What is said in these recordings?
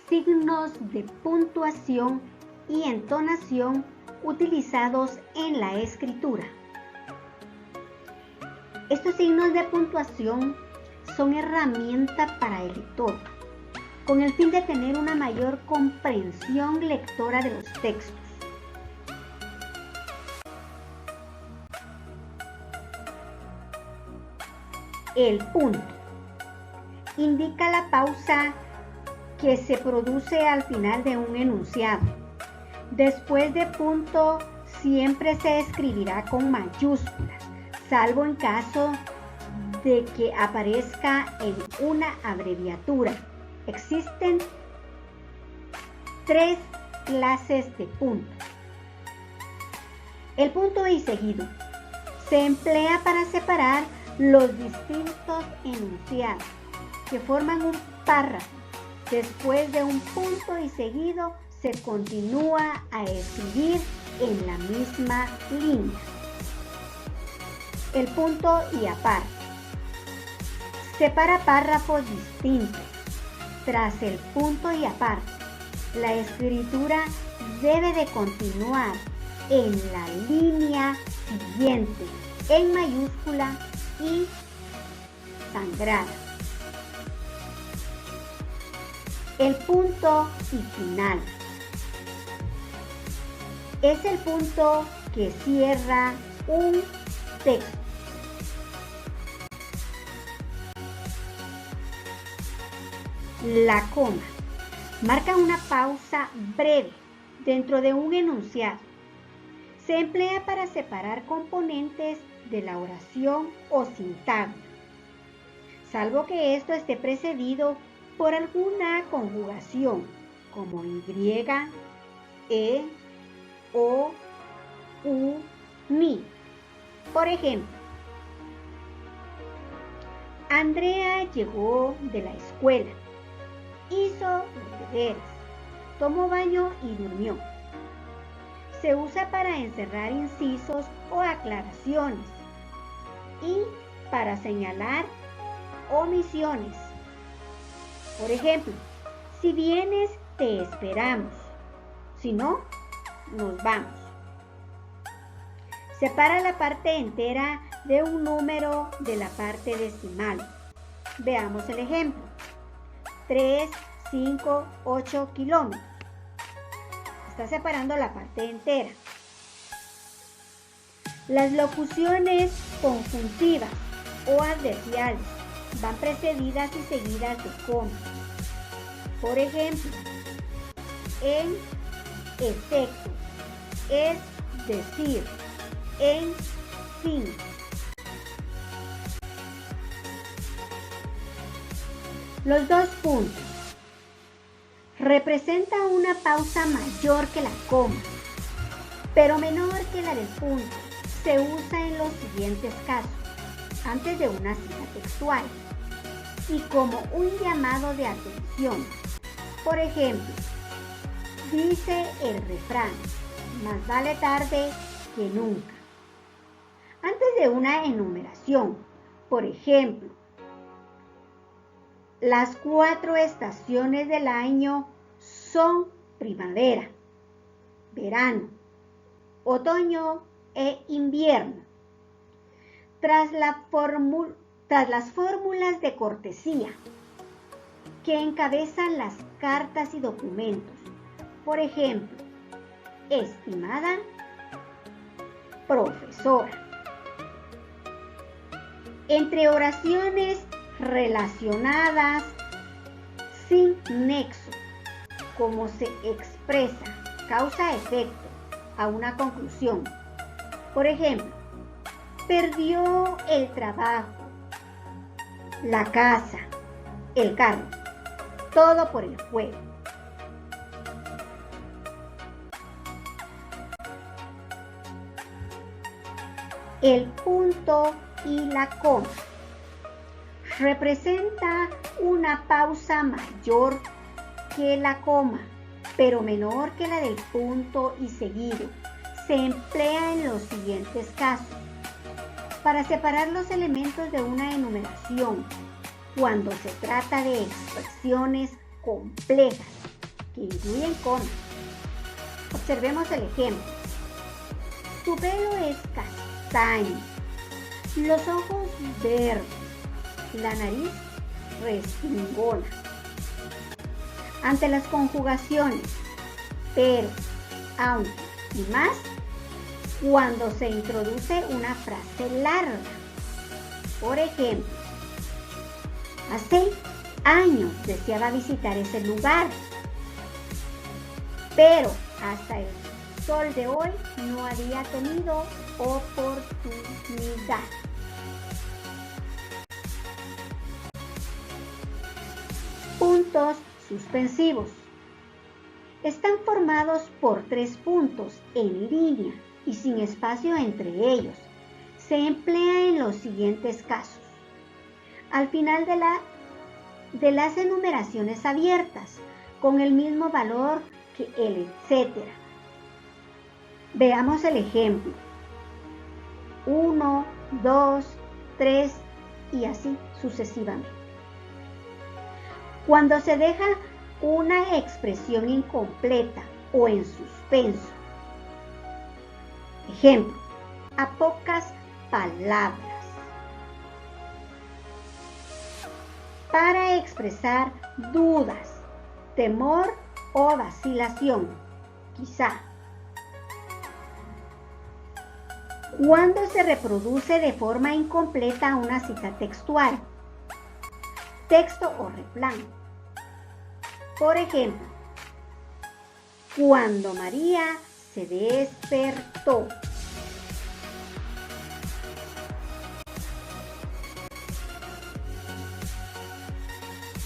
Signos de puntuación y entonación utilizados en la escritura. Estos signos de puntuación son herramienta para el lector, con el fin de tener una mayor comprensión lectora de los textos. El punto indica la pausa que se produce al final de un enunciado. Después de punto siempre se escribirá con mayúsculas, salvo en caso de que aparezca en una abreviatura. Existen 3 clases de punto. El punto y seguido se emplea para separar los distintos enunciados que forman un párrafo. Después de un punto y seguido se continúa a escribir en la misma línea. El punto y aparte separa párrafos distintos. Tras el punto y aparte, la escritura debe de continuar en la línea siguiente, en mayúscula y sangrada. El punto y final es el punto que cierra un texto. La coma marca una pausa breve dentro de un enunciado. Se emplea para separar componentes de la oración o sintagma, salvo que esto esté precedido por alguna conjugación como y, e, o, u, ni. Por ejemplo, Andrea llegó de la escuela, hizo los deberes, tomó baño y durmió. Se usa para encerrar incisos o aclaraciones y para señalar omisiones. Por ejemplo, si vienes, te esperamos. Si no, nos vamos. Separa la parte entera de un número de la parte decimal. Veamos el ejemplo. 3, 5, 8 kilómetros. Está separando la parte entera. Las locuciones conjuntivas o adverbiales van precedidas y seguidas de coma. Por ejemplo, en efecto, es decir, en fin. Los dos puntos representa una pausa mayor que la coma, pero menor que la del punto. Se usa en los siguientes casos, antes de una cita textual y como un llamado de atención. Por ejemplo, dice el refrán, más vale tarde que nunca. Antes de una enumeración, por ejemplo, las 4 estaciones del año son primavera, verano, otoño e invierno. Tras las fórmulas de cortesía que encabezan las cartas y documentos, por ejemplo, estimada profesora. Entre oraciones relacionadas sin nexo, como se expresa causa-efecto a una conclusión. Por ejemplo, perdió el trabajo, la casa, el carro, todo por el juego. El punto y la coma representa una pausa mayor que la coma, pero menor que la del punto y seguido. Se emplea en los siguientes casos: para separar los elementos de una enumeración, cuando se trata de expresiones complejas que incluyen coma. Observemos el ejemplo. Tu pelo es castaño, los ojos verdes, la nariz respingona. Ante las conjugaciones pero, aunque y más, cuando se introduce una frase larga. Por ejemplo, hace años deseaba visitar ese lugar, pero hasta el sol de hoy no había tenido oportunidad. Puntos suspensivos. Están formados por 3 puntos en línea y sin espacio entre ellos. Se emplea en los siguientes casos. Al final de las enumeraciones abiertas, con el mismo valor que el etcétera. Veamos el ejemplo. 1, 2, 3 y así sucesivamente. Cuando se deja una expresión incompleta o en suspenso. Ejemplo, a pocas palabras. Para expresar dudas, temor o vacilación, quizá. Cuando se reproduce de forma incompleta una cita textual, texto o refrán. Por ejemplo, cuando María se despertó.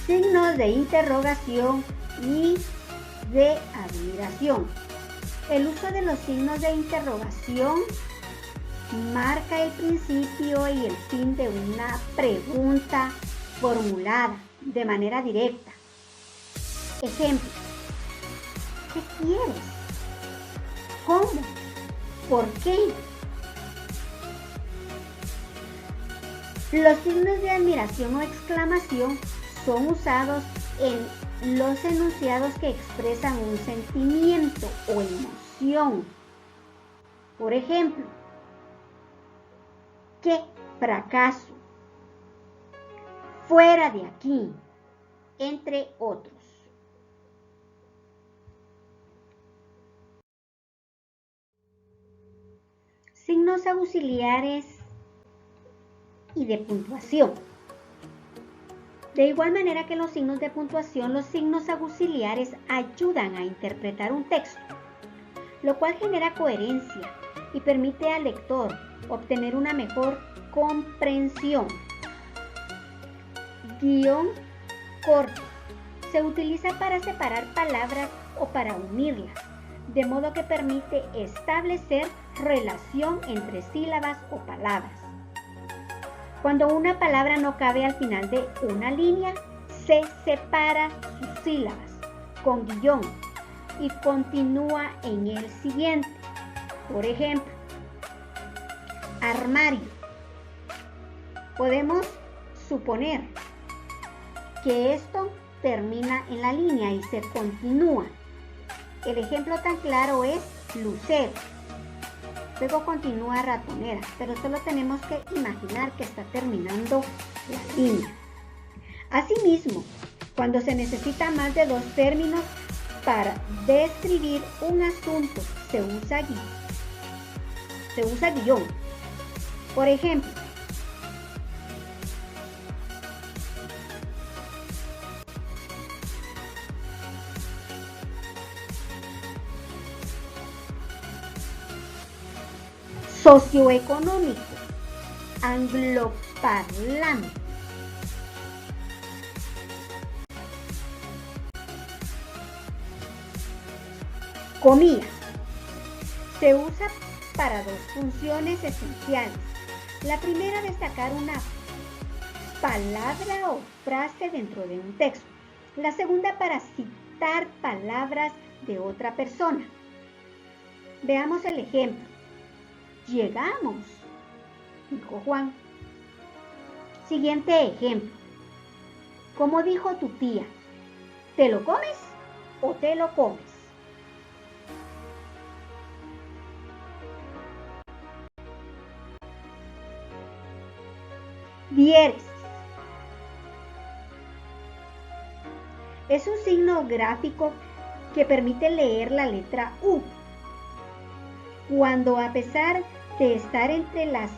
Signos de interrogación y de admiración. El uso de los signos de interrogación marca el principio y el fin de una pregunta formulada de manera directa. Ejemplo, ¿qué quieres? ¿Cómo? ¿Por qué? Los signos de admiración o exclamación son usados en los enunciados que expresan un sentimiento o emoción. Por ejemplo, ¡qué fracaso! Fuera de aquí, entre otros. Signos auxiliares y de puntuación. De igual manera que los signos de puntuación, los signos auxiliares ayudan a interpretar un texto, lo cual genera coherencia y permite al lector obtener una mejor comprensión. Guión corto. Se utiliza para separar palabras o para unirlas, de modo que permite establecer relación entre sílabas o palabras. Cuando una palabra no cabe al final de una línea, se separa sus sílabas con guión y continúa en el siguiente. Por ejemplo, armario. Podemos suponer que esto termina en la línea y se continúa. El ejemplo tan claro es lucero. Luego continúa ratonera, pero solo tenemos que imaginar que está terminando la línea. Asimismo, cuando se necesita más de 2 términos para describir un asunto, se usa guión. Por ejemplo, socioeconómico, angloparlante. Comida. Se usa para 2 funciones esenciales. La primera, destacar una palabra o frase dentro de un texto. La segunda, para citar palabras de otra persona. Veamos el ejemplo. Llegamos, dijo Juan. Siguiente ejemplo. Como dijo tu tía, ¿te lo comes? o te lo comes. Diéresis. Es un signo gráfico que permite leer la letra U. Cuando a pesar de estar entre las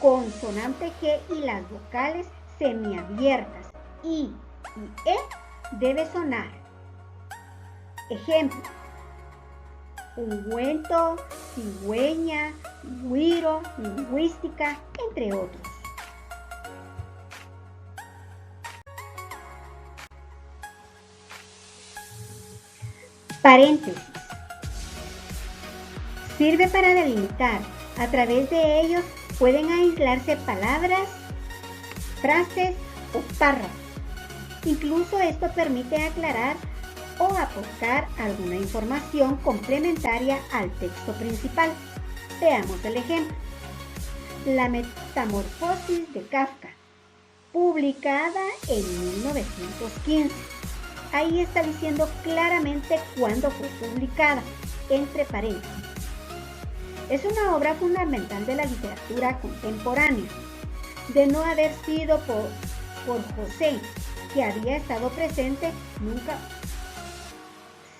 consonantes G y las vocales semiabiertas I y E, debe sonar. Ejemplo: ungüento, cigüeña, güiro, lingüística, entre otros. Paréntesis. Sirve para delimitar. A través de ellos pueden aislarse palabras, frases o párrafos. Incluso esto permite aclarar o aportar alguna información complementaria al texto principal. Veamos el ejemplo. La Metamorfosis de Kafka, publicada en 1915. Ahí está diciendo claramente cuándo fue publicada, entre paréntesis. Es una obra fundamental de la literatura contemporánea. De no haber sido por José, que había estado presente, nunca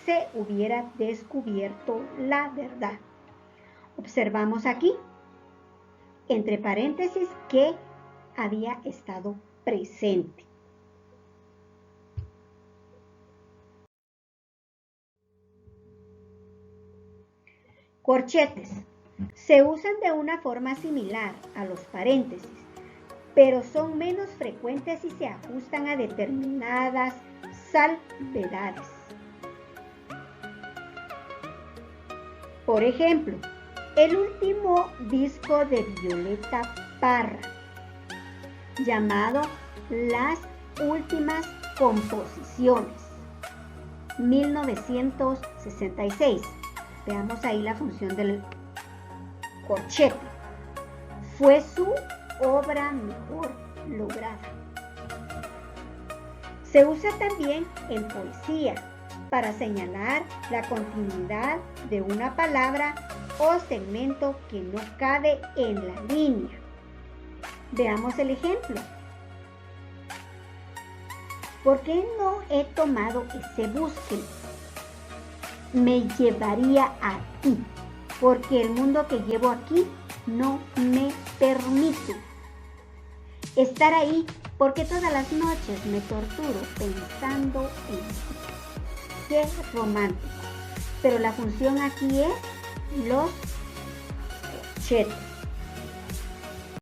se hubiera descubierto la verdad. Observamos aquí, entre paréntesis, que había estado presente. Corchetes. Se usan de una forma similar a los paréntesis, pero son menos frecuentes y se ajustan a determinadas salvedades. Por ejemplo, el último disco de Violeta Parra, llamado Las Últimas Composiciones, 1966. Veamos ahí la función del corchete. Fue su obra mejor lograda. Se usa también en poesía para señalar la continuidad de una palabra o segmento que no cabe en la línea. Veamos el ejemplo. ¿Por qué no he tomado ese bosque? Me llevaría a ti, porque el mundo que llevo aquí no me permite estar ahí, porque todas las noches me torturo pensando en ti. Qué romántico. Pero la función aquí es los corchetes.